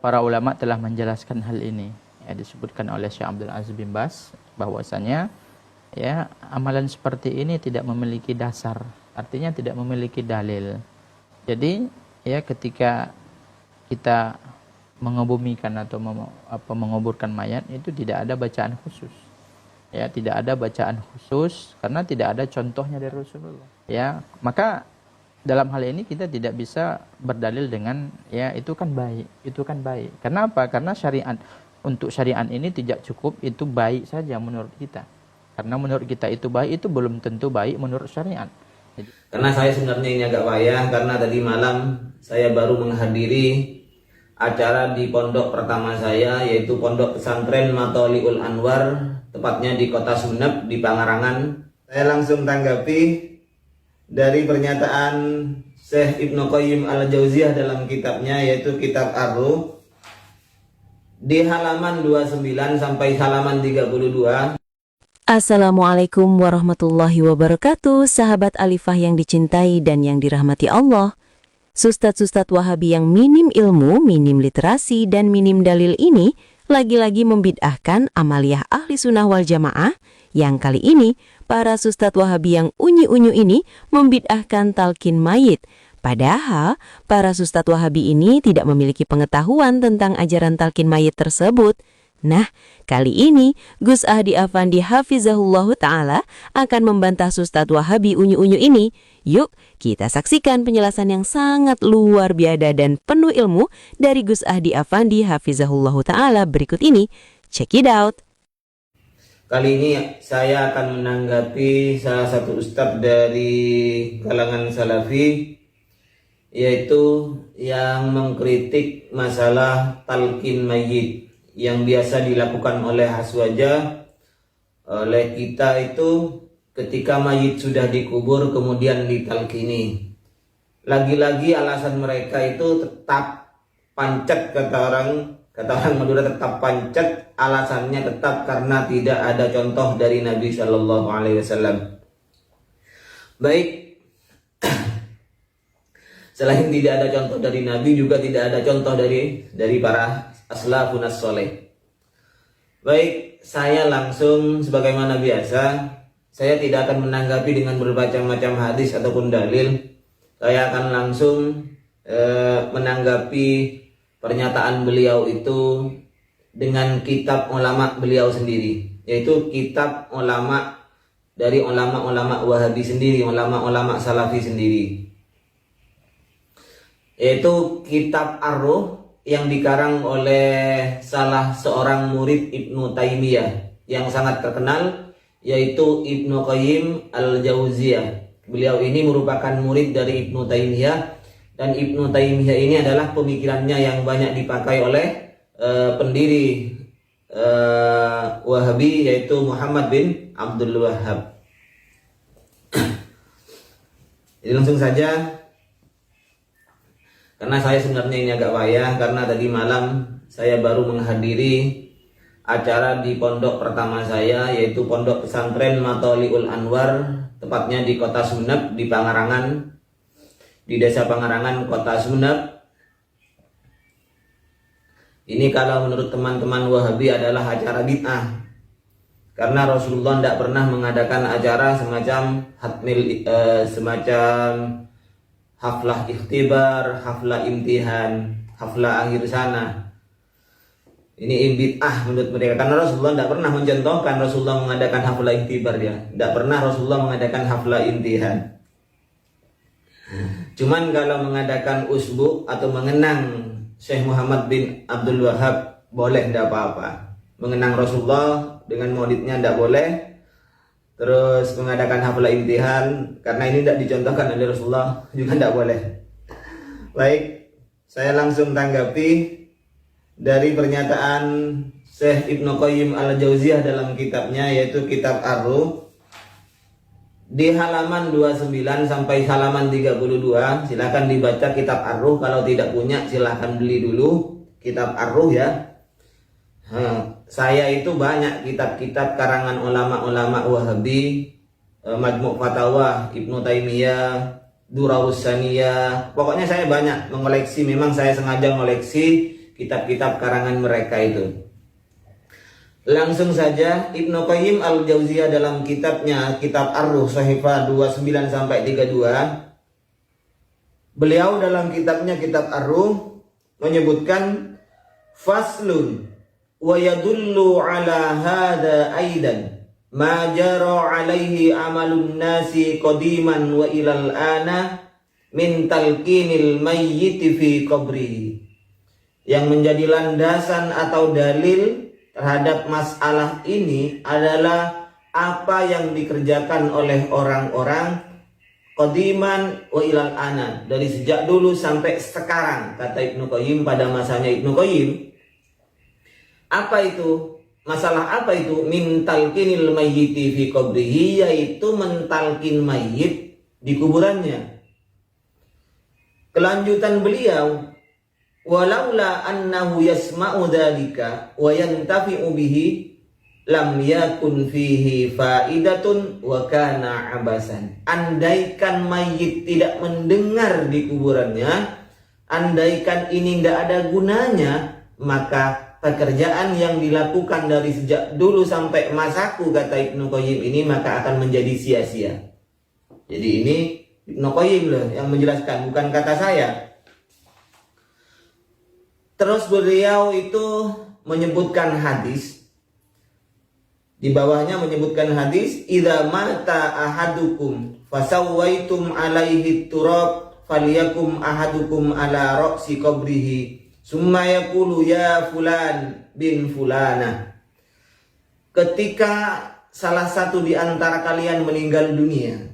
para ulama telah menjelaskan hal ini. Ya, disebutkan oleh Syekh Abdul Aziz bin Baz bahwasanya ya amalan seperti ini tidak memiliki dasar, artinya tidak memiliki dalil. Jadi ya ketika kita mengebumikan atau menguburkan mayat itu tidak ada bacaan khusus. Ya, tidak ada bacaan khusus karena tidak ada contohnya dari Rasulullah. Ya, maka dalam hal ini kita tidak bisa berdalil dengan ya itu kan baik. Karena apa? Karena syariat, untuk syariat ini tidak cukup itu baik saja menurut kita. Karena menurut kita itu baik, itu belum tentu baik menurut syariat. Jadi, karena saya sebenarnya ini agak payah karena tadi malam saya baru menghadiri acara di pondok pertama saya, yaitu Pondok Pesantren Matholiul Anwar, tepatnya di Kota Sumeneb di Pangarangan. Saya langsung tanggapi dari pernyataan Syekh Ibnu Qayyim Al-Jauziyah dalam kitabnya, yaitu kitab Ar-Ruh, di halaman 29 sampai halaman 32. Assalamualaikum warahmatullahi wabarakatuh, sahabat Alifah yang dicintai dan yang dirahmati Allah. Ustadz-ustadz Wahabi yang minim ilmu, minim literasi, dan minim dalil ini lagi-lagi membid'ahkan amaliyah ahli sunnah wal jamaah yang kali ini para ustadz Wahabi yang unyu-unyu ini membid'ahkan talqin mayit. Padahal para ustadz Wahabi ini tidak memiliki pengetahuan tentang ajaran talqin mayit tersebut. Nah, kali ini Gus Ahdi Afandi Hafizahullahu Ta'ala akan membantah Ustadz Wahabi unyu-unyu ini. Yuk, kita saksikan penjelasan yang sangat luar biasa dan penuh ilmu dari Gus Ahdi Afandi Hafizahullahu Ta'ala berikut ini. Check it out. Kali ini saya akan menanggapi salah satu ustadz dari kalangan Salafi, yaitu yang mengkritik masalah talqin mayit yang biasa dilakukan oleh Haswaja, oleh kita itu ketika mayit sudah dikubur kemudian ditalkini. Lagi-lagi alasan mereka itu tetap pancet, kata orang Madura, tetap pancet, alasannya tetap karena tidak ada contoh dari Nabi Shallallahu Alaihi Wasallam. Baik, selain tidak ada contoh dari Nabi, juga tidak ada contoh dari para aslafun as-soleh. Baik, saya langsung sebagaimana biasa, saya tidak akan menanggapi dengan bermacam-macam hadis ataupun dalil. Saya akan langsung menanggapi pernyataan beliau itu dengan kitab ulama beliau sendiri, yaitu kitab ulama dari ulama-ulama Wahabi sendiri, ulama-ulama Salafi sendiri, yaitu kitab Ar-Ruh yang dikarang oleh salah seorang murid Ibnu Taimiyah yang sangat terkenal, yaitu Ibnu Qayyim Al-Jauziyah. Beliau ini merupakan murid dari Ibnu Taimiyah, dan Ibnu Taimiyah ini adalah pemikirannya yang banyak dipakai oleh pendiri Wahabi, yaitu Muhammad bin Abdul Wahhab. Jadi langsung saja, karena saya sebenarnya ini agak payah karena tadi malam saya baru menghadiri acara di pondok pertama saya, yaitu Pondok Pesantren Matholiul Anwar, tepatnya di Kota Sumeneb di Pangarangan, di Desa Pangarangan, Kota Sumeneb. Ini kalau menurut teman-teman Wahabi adalah acara bid'ah, karena Rasulullah tidak pernah mengadakan acara semacam semacam haflah ikhtibar, haflah imtihan, haflah akhir sana. Ini bid'ah menurut mereka, karena Rasulullah tidak pernah mencontohkan Rasulullah mengadakan haflah ikhtibar, dia tidak pernah Rasulullah mengadakan haflah imtihan. Cuman kalau mengadakan usbu atau mengenang Syekh Muhammad bin Abdul Wahhab boleh, tidak apa-apa. Mengenang Rasulullah dengan maulidnya tidak boleh. Terus mengadakan haflah imtihan karena ini tidak dicontohkan oleh Rasulullah juga tidak boleh. Baik, saya langsung tanggapi dari pernyataan Syekh Ibnu Qayyim Al-Jauziyah dalam kitabnya, yaitu kitab Ar-Ruh, di halaman 29 sampai halaman 32. Silahkan dibaca kitab Ar-Ruh, kalau tidak punya silahkan beli dulu kitab Ar-Ruh ya. Saya itu banyak kitab-kitab karangan ulama-ulama Wahabi, Majmu' Fatawa Ibnu Taimiyah, Durarus Saniyah. Pokoknya saya banyak mengoleksi, memang saya sengaja mengoleksi kitab-kitab karangan mereka itu. Langsung saja Ibnu Qayyim al-Jauziyah dalam kitabnya Kitab Ar-Ruh Shahifah 29 sampai 32, beliau dalam kitabnya Kitab Ar-Ruh menyebutkan faslun wa yadullu ala hadza aidan ma jara alaihi amalun nasi qadiman wa ilal ana min talqinil mayyit fi qabrihi. Yang menjadi landasan atau dalil terhadap masalah ini adalah apa yang dikerjakan oleh orang-orang qadiman wa ilal ana, dari sejak dulu sampai sekarang, kata Ibnu Qayyim pada masanya Ibnu Qayyim. Apa itu? Masalah apa itu? Min talqinil mayyiti fi qabrihi, yaitu mentalkin mayit di kuburannya. Kelanjutan beliau, walaula annahu yasma'u dzalika wa yantafi'u bihi lam yakun fihi faidatun wa kana abasan. Andaikan mayit tidak mendengar di kuburannya, andaikan ini tidak ada gunanya, maka pekerjaan yang dilakukan dari sejak dulu sampai masaku, kata Ibnu Qayyim ini, maka akan menjadi sia-sia. Jadi ini Ibnu Qayyim loh yang menjelaskan, bukan kata saya. Terus beliau itu menyebutkan hadis. Di bawahnya menyebutkan hadis, idza mata ahadukum fasawwaitum alaihi turab falyakum ahadukum ala ra'si qabrihi summa yaqulu ya fulan bin fulana. Ketika salah satu di antara kalian meninggal dunia,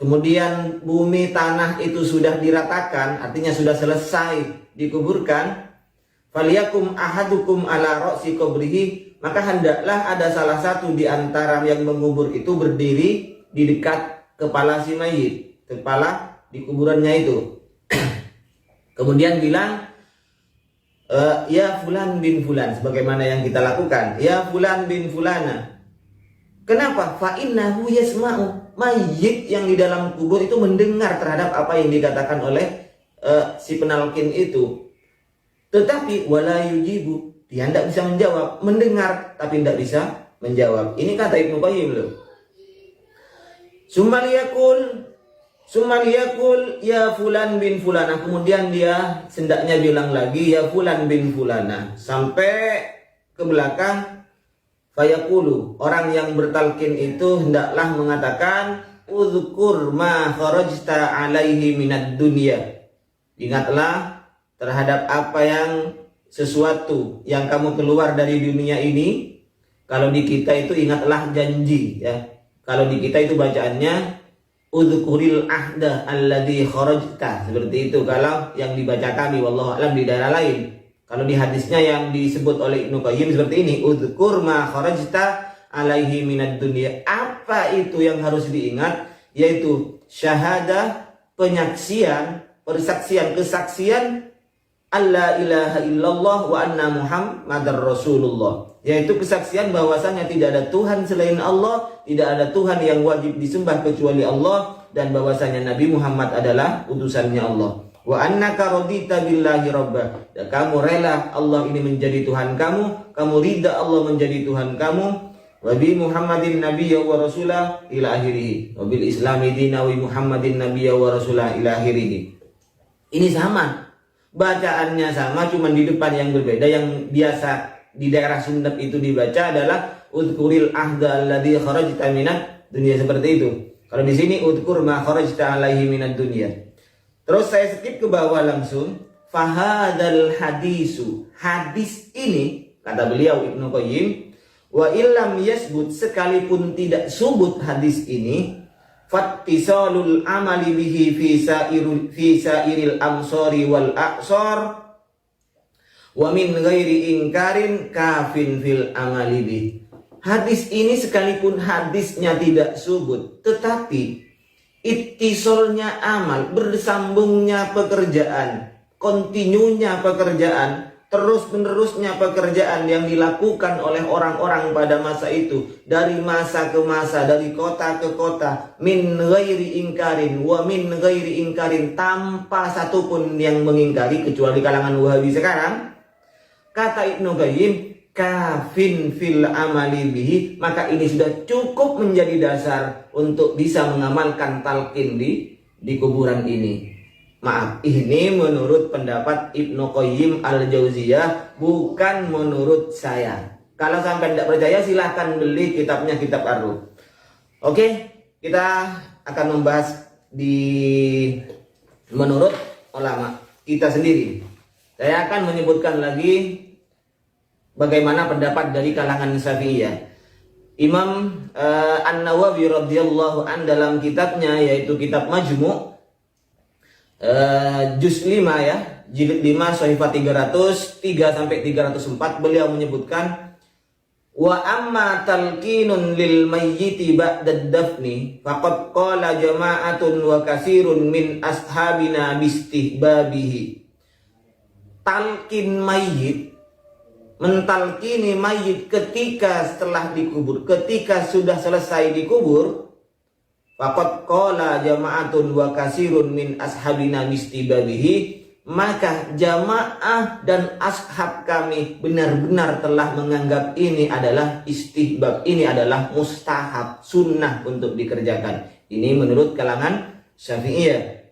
kemudian bumi tanah itu sudah diratakan, artinya sudah selesai dikuburkan, falyakum ahadukum ala ra'si qabrihi, maka hendaklah ada salah satu di antara yang mengubur itu berdiri di dekat kepala si mayit, kepala di kuburannya itu. Kemudian bilang, ya fulan bin fulan, sebagaimana yang kita lakukan, ya fulan bin fulana. Kenapa? Fa innahu yasma'u, mayit yang di dalam kubur itu mendengar terhadap apa yang dikatakan oleh si penalkin itu. Tetapi wala yujibu, dia tidak bisa menjawab, mendengar tapi tidak bisa menjawab. Ini kata Ibnu Qayyim loh. Sumaliyakul ya fulan bin fulana. Kemudian dia sendaknya bilang lagi ya fulan bin fulana, sampai ke belakang. Fayaqulu, orang yang bertalkin itu hendaklah mengatakan, uzkur ma kharajta alaihi minad dunya. Ingatlah terhadap apa yang sesuatu yang kamu keluar dari dunia ini. Kalau di kita itu ingatlah janji ya. Kalau di kita itu bacaannya udzukuril ahda alladzi kharajta, seperti itu kalau yang dibaca kami, wallahu alam di daerah lain. Kalau di hadisnya yang disebut oleh Ibnu Qayyim seperti ini, udzkur ma kharajta alaihi minad dunya. Apa itu yang harus diingat? Yaitu syahadah, penyaksian, persaksian, kesaksian alla ilaha illallah wa anna muhammadar rasulullah, yaitu kesaksian bahwasanya tidak ada Tuhan selain Allah, tidak ada Tuhan yang wajib disembah kecuali Allah, dan bahwasanya Nabi Muhammad adalah utusannya Allah. Wa annaka radita billahi rabbah, dan kamu rela Allah ini menjadi Tuhan kamu, kamu ridha Allah menjadi Tuhan kamu, wa bi Muhammadin nabiyya wa rasulah ila akhirih, wa bil islami dina wa Muhammadin nabiyya wa rasulah ila akhirih. Ini sama, bacaannya sama, cuman di depan yang berbeda. Yang biasa di daerah Sunda itu dibaca adalah udhkuril ahda alladzi kharajta minad dunya, seperti itu. Kalau di sini udhkur ma kharajta alaihi minad dunya. Terus saya skip ke bawah langsung. Fahadal hadisu, hadis ini, kata beliau Ibnu Qayyim, wa illam yasbut, sekalipun tidak subut hadis ini, fattisalul amali bihi fi sairil amsari wal aqsar wa min ghairi ingkarin kafin fil amali bih. Hadis ini sekalipun hadisnya tidak subut, tetapi ittisolnya amal, bersambungnya pekerjaan, kontinunya pekerjaan, terus-menerusnya pekerjaan yang dilakukan oleh orang-orang pada masa itu, dari masa ke masa, dari kota ke kota, min ghairi ingkarin wa min ghairi ingkarin, tanpa satupun yang mengingkari, kecuali kalangan Wahabi sekarang. kata Ibnu Qayyim, kafin fil amali bihi, maka ini sudah cukup menjadi dasar untuk bisa mengamalkan talqin di kuburan ini. Maaf, ini menurut pendapat Ibnu Qayyim al-Jauziyah, bukan menurut saya. Kalau sampai tidak percaya silahkan beli kitabnya, kitab Ar-Ruh. Oke, kita akan membahas menurut ulama kita sendiri. Saya akan menyebutkan lagi bagaimana pendapat dari kalangan Syafi'iyah. Imam An-Nawawi radhiyallahu an dalam kitabnya, yaitu kitab Majmu' juz 5 ya, jilid 5 sahifah 303 sampai 304, beliau menyebutkan, wa amma talqinun lil mayyiti ba'da dafni faqad qala jama'atun wa kasirun min ashabina bistihbabihi. Talqin mayit, mentalkini mayit ketika setelah dikubur, ketika sudah selesai dikubur, faqad qala jama'atun wa kasirun min ashabina bistihbabihi, maka jamaah dan ashab kami benar-benar telah menganggap ini adalah istihbab, ini adalah mustahab, sunnah untuk dikerjakan. Ini menurut kalangan Syafi'iyah.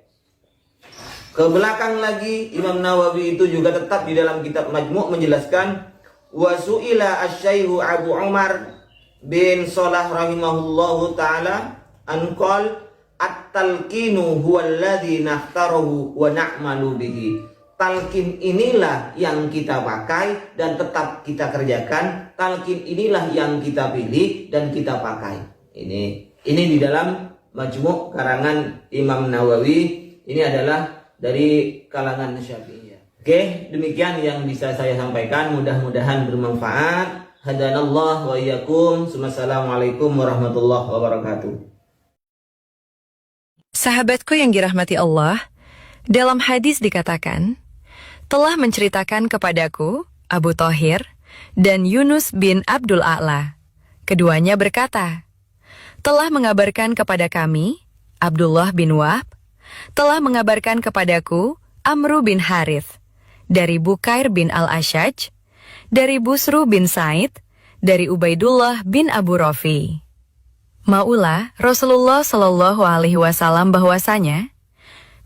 Ke belakang lagi Imam Nawawi itu juga tetap di dalam kitab Majmu' menjelaskan, wa su'ila asy-syaikh Abu Umar bin Shalah rahimahullahu taala an qala at-talqinu huwa alladhi nakhtaruhu wa na'malu bihi. Talqin inilah yang kita pakai dan tetap kita kerjakan. Talqin inilah yang kita pilih dan kita pakai. Ini di dalam Majmu' karangan Imam Nawawi. Ini adalah dari kalangan Syafi'iyah. Oke, demikian yang bisa saya sampaikan. Mudah-mudahan bermanfaat. Hadanallah wa iyyakum. Wassalamualaikum warahmatullahi wabarakatuh. Sahabatku yang dirahmati Allah, dalam hadis dikatakan, telah menceritakan kepadaku Abu Thahir dan Yunus bin Abdul A'la. Keduanya berkata, telah mengabarkan kepada kami Abdullah bin Wahb, telah mengabarkan kepadaku Amru bin Harith, dari Bukair bin Al-Ashaj, dari Busru bin Said, dari Ubaidullah bin Abu Rafi. Maulah Rasulullah Shallallahu Alaihi Wasallam bahwasanya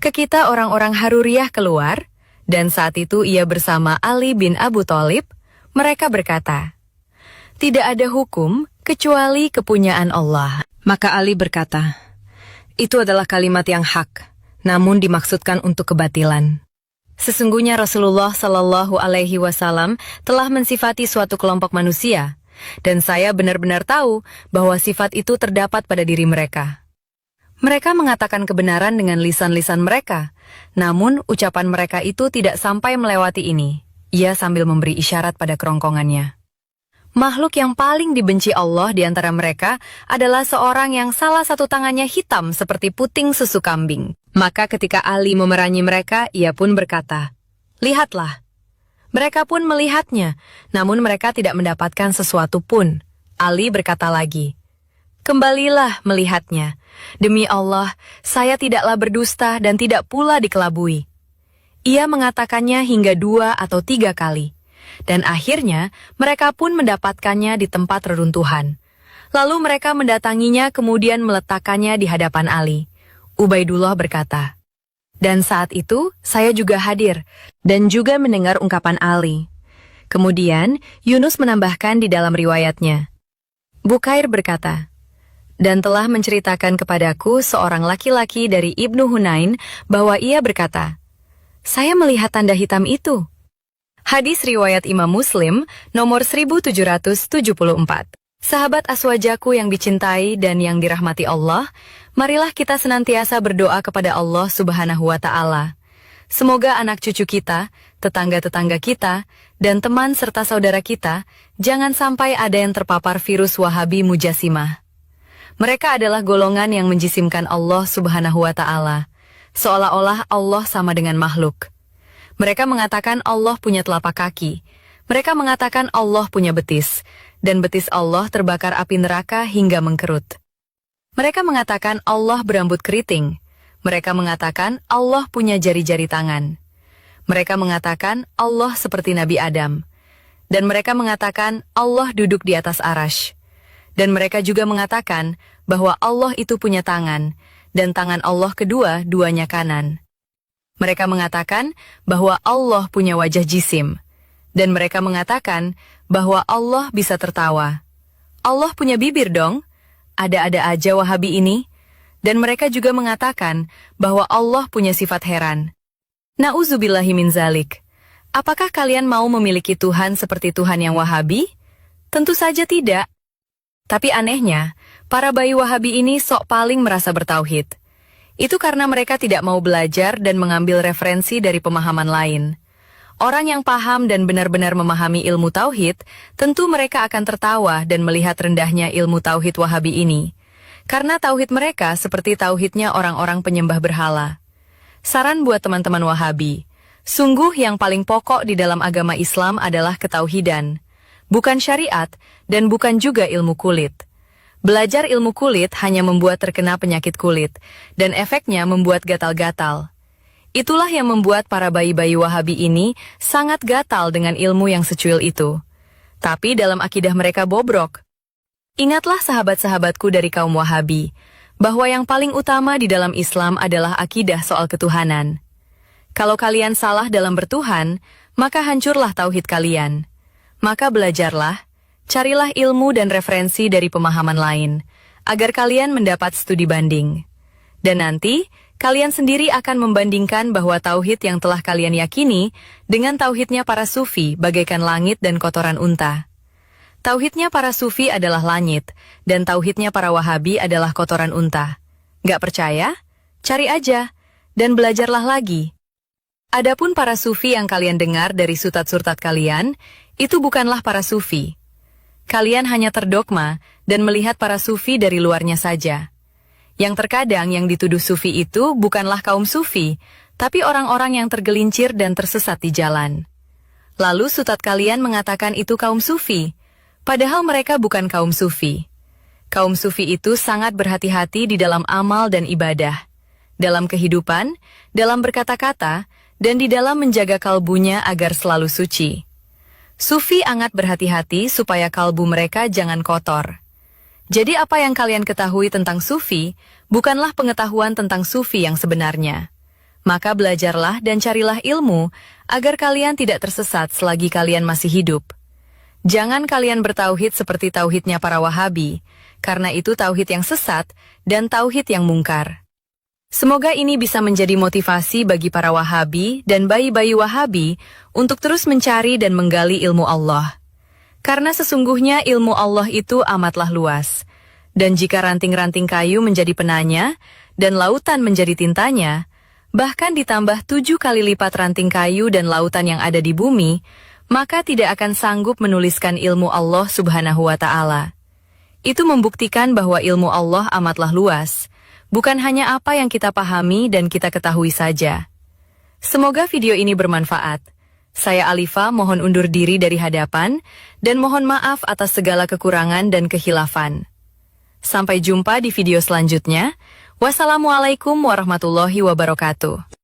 ke kita orang-orang Haruriyah keluar, dan saat itu ia bersama Ali bin Abu Thalib. Mereka berkata, tidak ada hukum kecuali kepunyaan Allah. Maka Ali berkata, itu adalah kalimat yang hak, namun dimaksudkan untuk kebatilan. Sesungguhnya Rasulullah Shallallahu Alaihi Wasallam telah mensifati suatu kelompok manusia, dan saya benar-benar tahu bahwa sifat itu terdapat pada diri mereka. Mereka mengatakan kebenaran dengan lisan-lisan mereka, namun ucapan mereka itu tidak sampai melewati ini. Ia sambil memberi isyarat pada kerongkongannya. Makhluk yang paling dibenci Allah di antara mereka adalah seorang yang salah satu tangannya hitam seperti puting susu kambing. Maka ketika Ali memerangi mereka, ia pun berkata, lihatlah. Mereka pun melihatnya, namun mereka tidak mendapatkan sesuatu pun. Ali berkata lagi, kembalilah melihatnya. Demi Allah, saya tidaklah berdusta dan tidak pula dikelabui. Ia mengatakannya hingga 2 atau 3 kali. Dan akhirnya, mereka pun mendapatkannya di tempat reruntuhan. Lalu mereka mendatanginya kemudian meletakkannya di hadapan Ali. Ubaidullah berkata, dan saat itu saya juga hadir dan juga mendengar ungkapan Ali. Kemudian Yunus menambahkan di dalam riwayatnya. Bukair berkata, dan telah menceritakan kepadaku seorang laki-laki dari Ibnu Hunain bahwa ia berkata, saya melihat tanda hitam itu. Hadis riwayat Imam Muslim nomor 1774. Sahabat aswajaku yang dicintai dan yang dirahmati Allah, marilah kita senantiasa berdoa kepada Allah Subhanahu wa Ta'ala. Semoga anak cucu kita, tetangga-tetangga kita, dan teman serta saudara kita jangan sampai ada yang terpapar virus Wahabi Mujassimah. Mereka adalah golongan yang menjisimkan Allah Subhanahu wa Ta'ala, seolah-olah Allah sama dengan makhluk. Mereka mengatakan Allah punya telapak kaki. Mereka mengatakan Allah punya betis, dan betis Allah terbakar api neraka hingga mengkerut. Mereka mengatakan Allah berambut keriting. Mereka mengatakan Allah punya jari-jari tangan. Mereka mengatakan Allah seperti Nabi Adam. Dan mereka mengatakan Allah duduk di atas arash. Dan mereka juga mengatakan bahwa Allah itu punya tangan, dan tangan Allah kedua-duanya kanan. Mereka mengatakan bahwa Allah punya wajah jisim. Dan mereka mengatakan bahwa Allah bisa tertawa. Allah punya bibir dong? Ada-ada aja Wahabi ini. Dan mereka juga mengatakan bahwa Allah punya sifat heran. Na'udzubillahi min zalik. Apakah kalian mau memiliki Tuhan seperti Tuhan yang Wahabi? Tentu saja tidak. Tapi anehnya, para bayi Wahabi ini sok paling merasa bertauhid. Itu karena mereka tidak mau belajar dan mengambil referensi dari pemahaman lain. Orang yang paham dan benar-benar memahami ilmu tauhid, tentu mereka akan tertawa dan melihat rendahnya ilmu tauhid Wahabi ini. Karena tauhid mereka seperti tauhidnya orang-orang penyembah berhala. Saran buat teman-teman Wahabi, sungguh yang paling pokok di dalam agama Islam adalah ketauhidan, bukan syariat dan bukan juga ilmu kulit. Belajar ilmu kulit hanya membuat terkena penyakit kulit, dan efeknya membuat gatal-gatal. Itulah yang membuat para bayi-bayi Wahabi ini sangat gatal dengan ilmu yang secuil itu. Tapi dalam akidah mereka bobrok. Ingatlah sahabat-sahabatku dari kaum Wahabi, bahwa yang paling utama di dalam Islam adalah akidah soal ketuhanan. Kalau kalian salah dalam bertuhan, maka hancurlah tauhid kalian. Maka belajarlah, carilah ilmu dan referensi dari pemahaman lain, agar kalian mendapat studi banding. Dan nanti, kalian sendiri akan membandingkan bahwa tauhid yang telah kalian yakini dengan tauhidnya para sufi bagaikan langit dan kotoran unta. Tauhidnya para sufi adalah langit, dan tauhidnya para Wahabi adalah kotoran unta. Gak percaya? Cari aja, dan belajarlah lagi. Adapun para sufi yang kalian dengar dari sutat-surtat kalian, itu bukanlah para sufi. Kalian hanya terdogma dan melihat para sufi dari luarnya saja. Yang terkadang yang dituduh sufi itu bukanlah kaum sufi, tapi orang-orang yang tergelincir dan tersesat di jalan. Lalu sutat kalian mengatakan itu kaum sufi, padahal mereka bukan kaum sufi. Kaum sufi itu sangat berhati-hati di dalam amal dan ibadah, dalam kehidupan, dalam berkata-kata, dan di dalam menjaga kalbunya agar selalu suci. Sufi amat berhati-hati supaya kalbu mereka jangan kotor. Jadi apa yang kalian ketahui tentang sufi, bukanlah pengetahuan tentang sufi yang sebenarnya. Maka belajarlah dan carilah ilmu, agar kalian tidak tersesat selagi kalian masih hidup. Jangan kalian bertauhid seperti tauhidnya para Wahabi, karena itu tauhid yang sesat dan tauhid yang mungkar. Semoga ini bisa menjadi motivasi bagi para Wahabi dan bayi-bayi Wahabi untuk terus mencari dan menggali ilmu Allah. Karena sesungguhnya ilmu Allah itu amatlah luas. Dan jika ranting-ranting kayu menjadi penanya, dan lautan menjadi tintanya, bahkan ditambah 7 kali lipat ranting kayu dan lautan yang ada di bumi, maka tidak akan sanggup menuliskan ilmu Allah Subhanahu wa Ta'ala. Itu membuktikan bahwa ilmu Allah amatlah luas, bukan hanya apa yang kita pahami dan kita ketahui saja. Semoga video ini bermanfaat. Saya Alifah mohon undur diri dari hadapan, dan mohon maaf atas segala kekurangan dan kehilafan. Sampai jumpa di video selanjutnya. Wassalamualaikum warahmatullahi wabarakatuh.